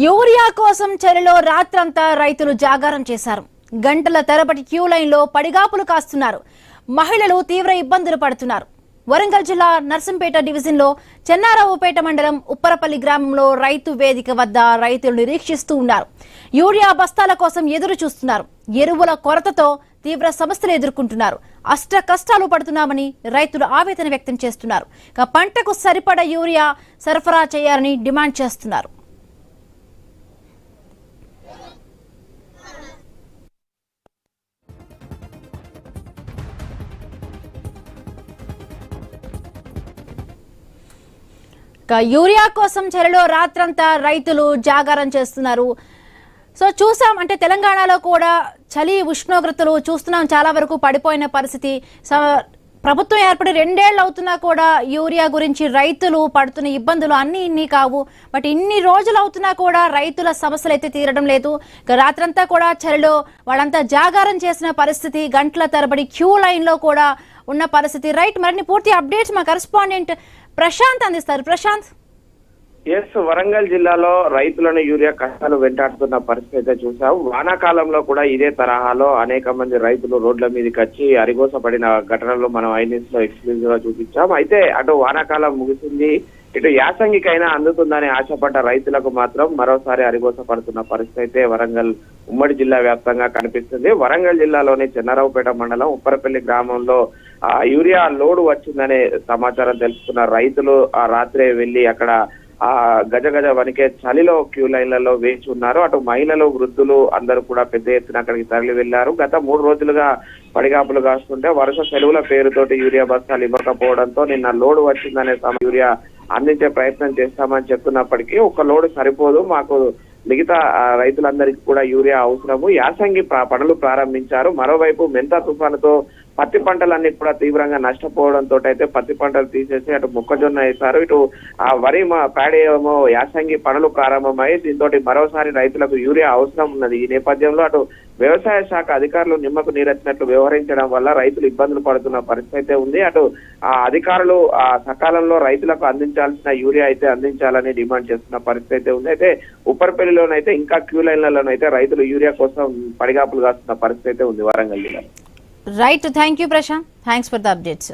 Urea కోసం చలిలో రాత్రంతా రైతులు జాగారం చేశారు. గంటల తరబడి క్యూ లైన్లో పడిగాపులు కాస్తున్నారు. మహిళలు తీవ్ర ఇబ్బందులు పడుతున్నారు. వరంగల్ జిల్లా నర్సంపేట డివిజన్లో చెన్నారావుపేట మండలం ఉప్పరపల్లి గ్రామంలో రైతు వేదిక వద్ద రైతులు నిరీక్షిస్తూ ఉన్నారు. యూరియా బస్తాల కోసం ఎదురు చూస్తున్నారు. ఎరువుల కొరతతో తీవ్ర సమస్యలు ఎదుర్కొంటున్నారు. అష్ట కష్టాలు పడుతున్నామని రైతులు ఆవేదన వ్యక్తం చేస్తున్నారు. పంటకు సరిపడా యూరియా సరఫరా చేయాలని డిమాండ్ చేస్తున్నారు. యూరియా కోసం చలిలో రాత్రంతా రైతులు జాగారం చేస్తున్నారు. సో చూసాం, అంటే తెలంగాణలో కూడా చలి ఉష్ణోగ్రతలు చూస్తున్నాం, చాలా వరకు పడిపోయిన పరిస్థితి. ప్రభుత్వం ఏర్పడి 2 ఏళ్ళు అవుతున్నా కూడా యూరియా గురించి రైతులు పడుతున్న ఇబ్బందులు ఇన్ని కావు. బట్ ఇన్ని రోజులు అవుతున్నా కూడా రైతుల సమస్యలు అయితే తీరడం లేదు. రాత్రంతా కూడా చలిలో వాళ్ళంతా జాగారం చేసిన పరిస్థితి, గంటల తరబడి క్యూ లైన్ లో కూడా ఉన్న పరిస్థితి. రైట్, మరిన్ని పూర్తి అప్డేట్స్ మా కరెస్పాండెంట్ ప్రశాంత్ అందిస్తారు. ప్రశాంత్. వరంగల్ జిల్లాలో రైతులను యూరియా కష్టాలు వెంటాడుతున్న పరిస్థితి అయితే చూసాం. వానాకాలంలో కూడా ఇదే తరహాలో అనేక మంది రైతులు రోడ్ల మీదకి వచ్చి అరిగోసపడిన ఘటనలు మనం ఐన్యూస్ లో ఎక్స్క్లూజివ్ గా చూపించాం. అయితే అటు వానాకాలం ముగిసింది, ఇటు యాసంగికైనా అందుతుందని ఆశపడ్డ రైతులకు మాత్రం మరోసారి అరిగోసపడుతున్న పరిస్థితి అయితే వరంగల్ ఉమ్మడి జిల్లా వ్యాప్తంగా కనిపిస్తుంది. వరంగల్ జిల్లాలోని చెన్నారావుపేట మండలం ఉప్పరపల్లి గ్రామంలో యూరియా లోడు వచ్చిందనే సమాచారం తెలుసుకున్న రైతులు ఆ రాత్రే వెళ్లి అక్కడ గజ వణికే చలిలో క్యూ లైన్లలో వేచి ఉన్నారు. అటు మహిళలు, వృద్ధులు అందరూ కూడా పెద్ద ఎత్తున అక్కడికి తరలి వెళ్లారు. గత 3 రోజులుగా పడిగాపులు కాస్తుంటే వరుస సెలవుల పేరుతోటి యూరియా బస్తాలు ఇవ్వకపోవడంతో నిన్న లోడు వచ్చిందనే యూరియా అందించే ప్రయత్నం చేస్తామని చెప్తున్నప్పటికీ ఒక లోడు సరిపోదు, మాకు మిగతా రైతులందరికీ కూడా యూరియా అవసరము. యాసంగి పనులు ప్రారంభించారు. మరోవైపు మెంతా తుఫానుతో పత్తి పంటలన్నీ కూడా తీవ్రంగా నష్టపోవడంతో అయితే పత్తి పంటలు తీసేసి అటు మొక్కజొన్న వేశారు. ఇటు వరి ప్యాడీ ఏమో యాసంగి పనులు ప్రారంభమై దీంతో మరోసారి రైతులకు యూరియా అవసరం ఉన్నది. ఈ నేపథ్యంలో అటు వ్యవసాయ శాఖ అధికారులు నిమ్మకు నీరెత్తినట్లు వ్యవహరించడం వల్ల రైతులు ఇబ్బందులు పడుతున్న పరిస్థితి అయితే ఉంది. అటు అధికారులు సకాలంలో రైతులకు అందించాల్సిన యూరియా అయితే అందించాలని డిమాండ్ చేస్తున్న పరిస్థితి అయితే ఉంది. అయితే ఉప్పరపల్లిలోనైతే ఇంకా క్యూ లైన్లలోనైతే రైతులు యూరియా కోసం పడిగాపులు కాస్తున్న పరిస్థితి అయితే ఉంది వరంగల్ జిల్లాలో. Right, thank you Prashant. Thanks for the updates.